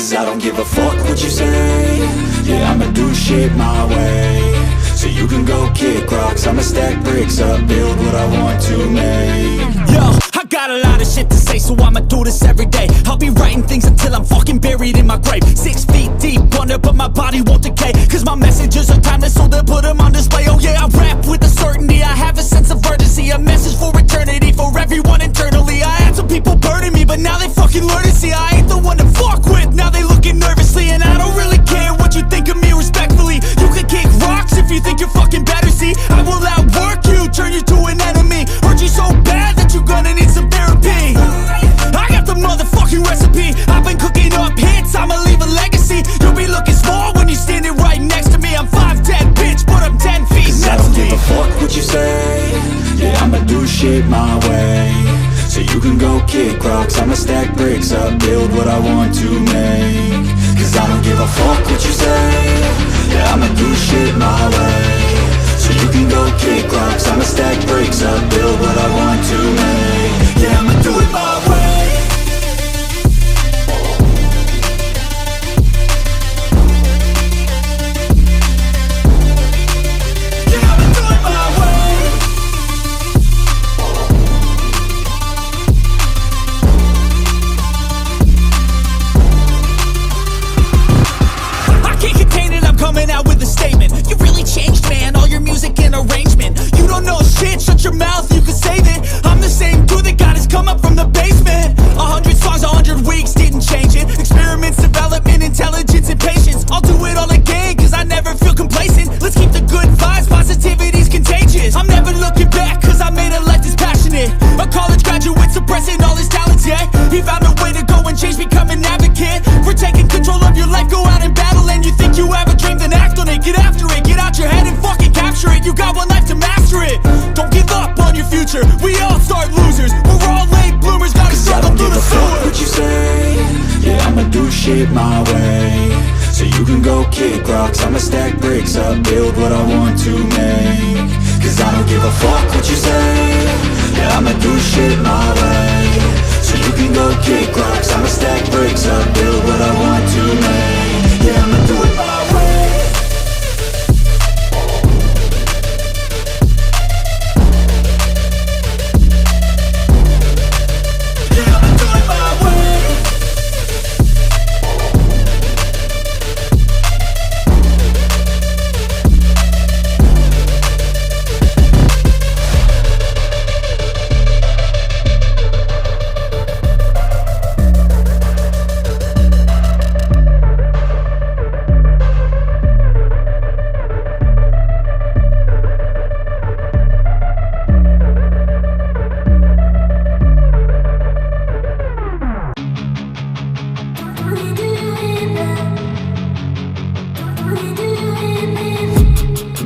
Cause I don't give a fuck what you say. Yeah, I'ma do shit my way. So you can go kick rocks, I'ma stack bricks up, build what I want to make. Yo, I got a lot of shit to say, so I'ma do this every day. I'll be writing things until I'm fucking buried in my grave. 6 feet deep under, but my body won't decay. Cause my messages are timeless, so they'll put them on display. Oh yeah, I rap with a certainty, I have a sense of urgency. A message for eternity, for everyone internally. I had some people burning me, but now they fucking learn to see I ain't the one to fuck with, now they looking nervously. And I don't really care what you think of me, respectfully. You can kick rocks if you think you're fucking better, see. I will outwork you, turn you to an enemy. Hurt you so bad that you're gonna need some therapy. I got the motherfucking recipe. I've been cooking up hits, I'ma leave a legacy. You'll be looking small when you're standing right next to me. I'm 5'10", bitch, but I'm 10 feet mentally. I don't give a fuck what you say. Yeah, I'ma do shit my way. So you can go kick rocks, I'ma stack bricks up, build what I want to make. Cause I don't give a fuck what you say. Yeah, I'ma do shit my way. So you can go kick rocks, I'ma stack bricks up, build what I want to make. Yeah, I'ma do it my way. Coming out with a statement. You really changed, man, all your music and arrangement. You don't know shit, shut your mouth, you can save it. I'm the same dude that got his come up from the basement. 100 songs, 100 weeks, didn't change it. Experiments, development, intelligence, and patience. I'll do it all again, cause I never feel complacent. Let's keep the good vibes, positivity's contagious. I'm never looking back, cause I made a life that's passionate. A college graduate suppressing all his talents, yeah. He found a way to go and change, become an advocate. For taking control of your life, go out and battle. And you think you have a dream, then act on it, get after it. Get out your head and fucking capture it. You got one life to master it. Don't give up on your future, we all start losers. We're all late bloomers, gotta struggle through the sewer. I don't give a fuck what you say. Yeah, I'ma do shit my way. So you can go kick rocks, I'ma stack bricks up, build what I want to make. Cause I don't give a fuck what you say. Yeah, I'ma do shit my way. So you can go kick rocks, I'ma stack bricks up, build what I want to make. Yeah, I'ma do it my way.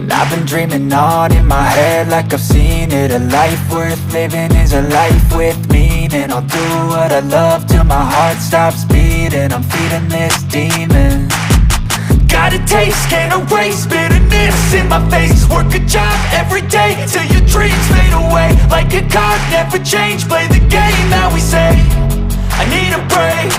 I've been dreaming on in my head like I've seen it. A life worth living is a life with meaning. I'll do what I love till my heart stops beating. I'm feeding this demon. Got a taste, can't erase bitterness in my face. Work a job every day till your dreams fade away. Like a card, never change, play the game that we say. I need a break.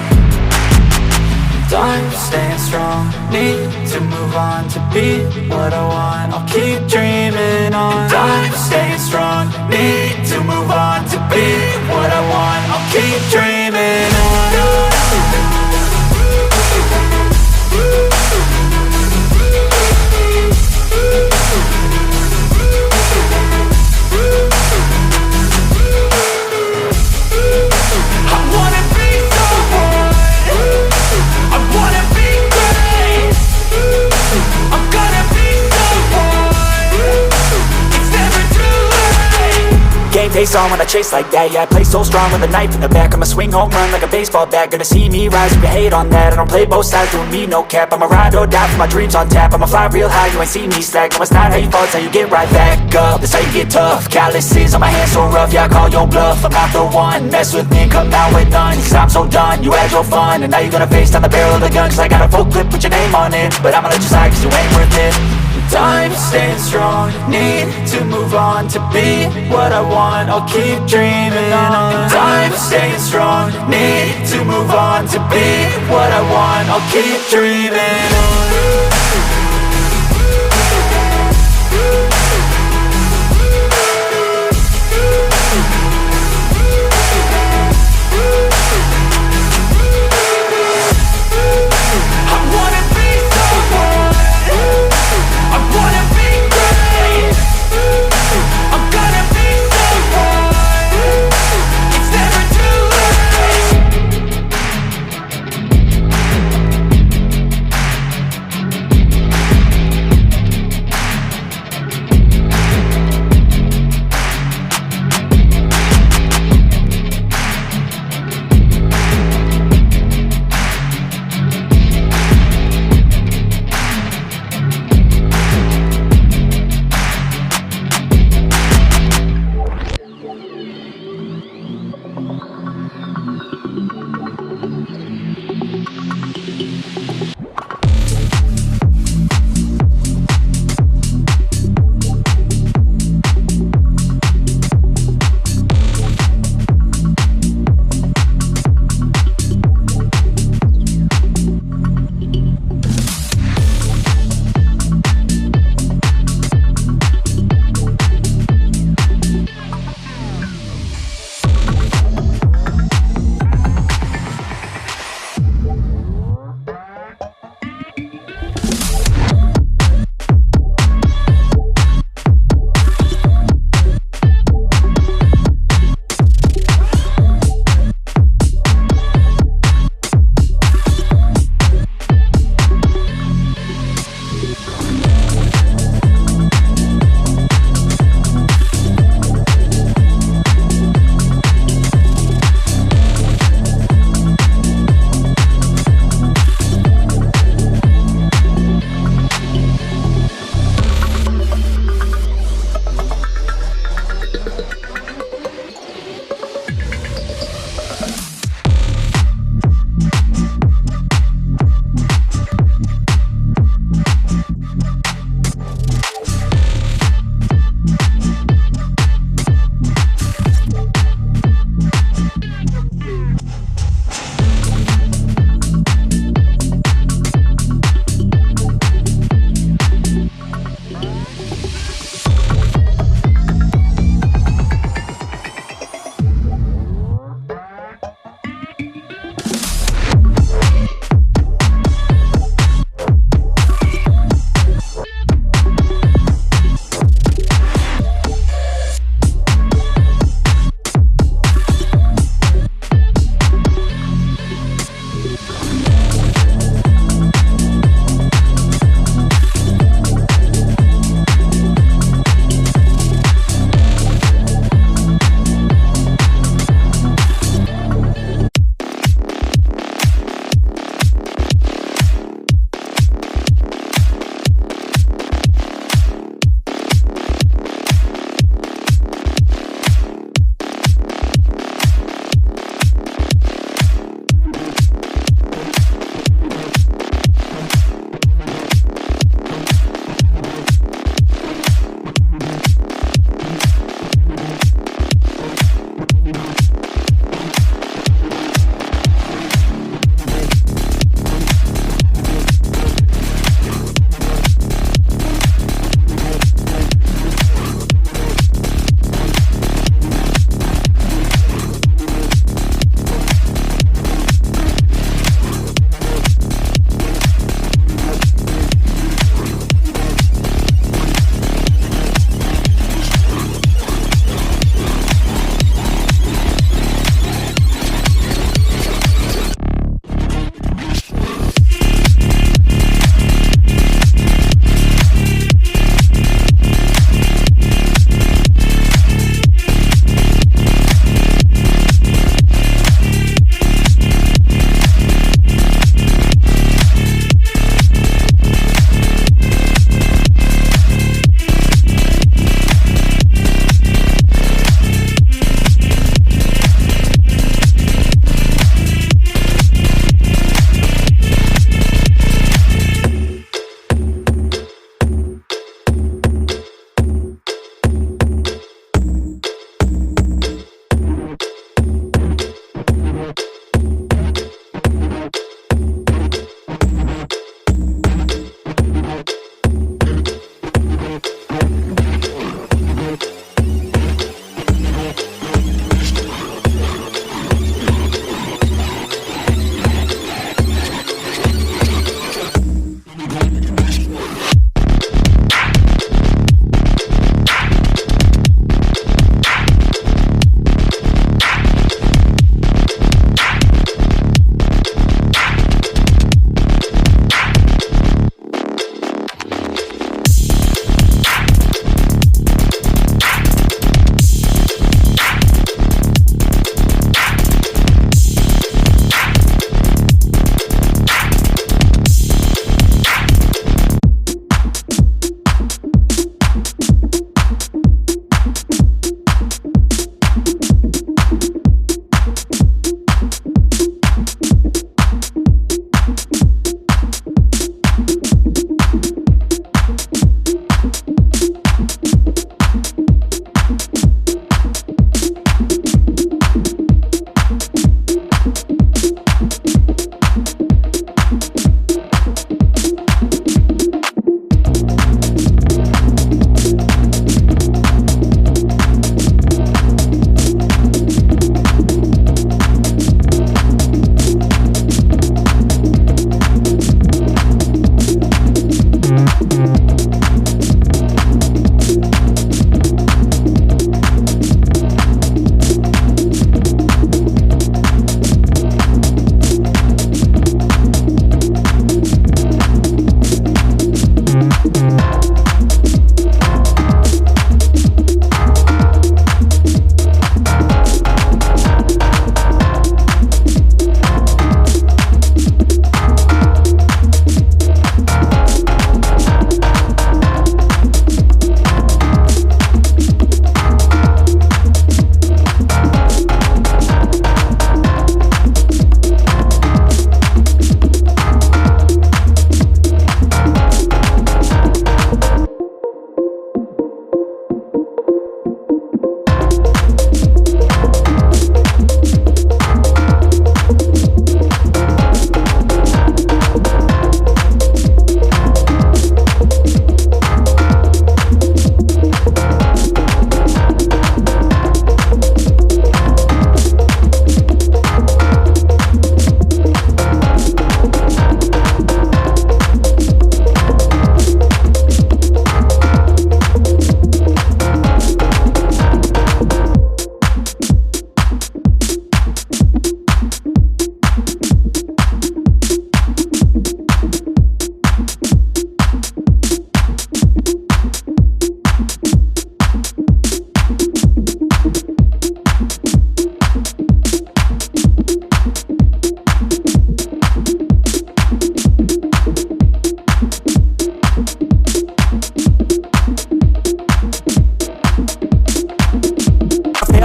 I'm staying strong, need to move on to be what I want. I'll keep dreaming on. I'm staying strong, need to move on to be what I want. I'll keep dreaming on. Game face on when I chase like that. Yeah, I play so strong with a knife in the back. I'ma swing home run like a baseball bat. Gonna see me rise if you hate on that. I don't play both sides, doing me no cap. I'ma ride or die for my dreams on tap. I'ma fly real high, you ain't see me slack. No, it's not how you fall, it's how you get right back up. That's how you get tough. Calluses on my hands so rough, yeah, I call your bluff. I'm not the one, mess with me and come out with none. Cause I'm so done, you had your fun. And now you're gonna face down the barrel of the gun. Cause I got a full clip, put your name on it. But I'ma let you slide cause you ain't worth it. I'm staying strong, need to move on to be what I want. I'll keep dreaming on. I'm staying staying strong. Need to move on to be what I want. I'll keep dreaming on.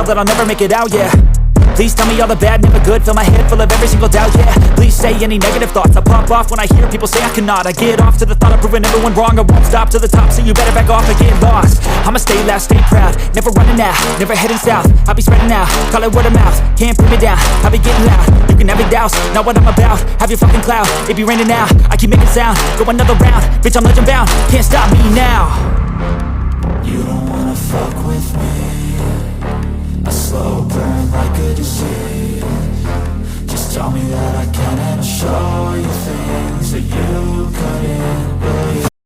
know that I'll never make it out, yeah. Please tell me all the bad, never good. Fill my head full of every single doubt, yeah. Please say any negative thoughts. I pop off when I hear people say I cannot. I get off to the thought of proving everyone wrong. I won't stop to the top, so you better back off and get lost. I'ma stay loud, stay proud, never running out, never heading south. I'll be spreading out, call it word of mouth. Can't put me down, I'll be getting loud. You can have your doubts, not what I'm about. Have your fucking cloud, it be raining now. I keep making sound, go another round. Bitch, I'm legend bound, can't stop me now. You don't wanna fuck with me. A slow burn like a disease.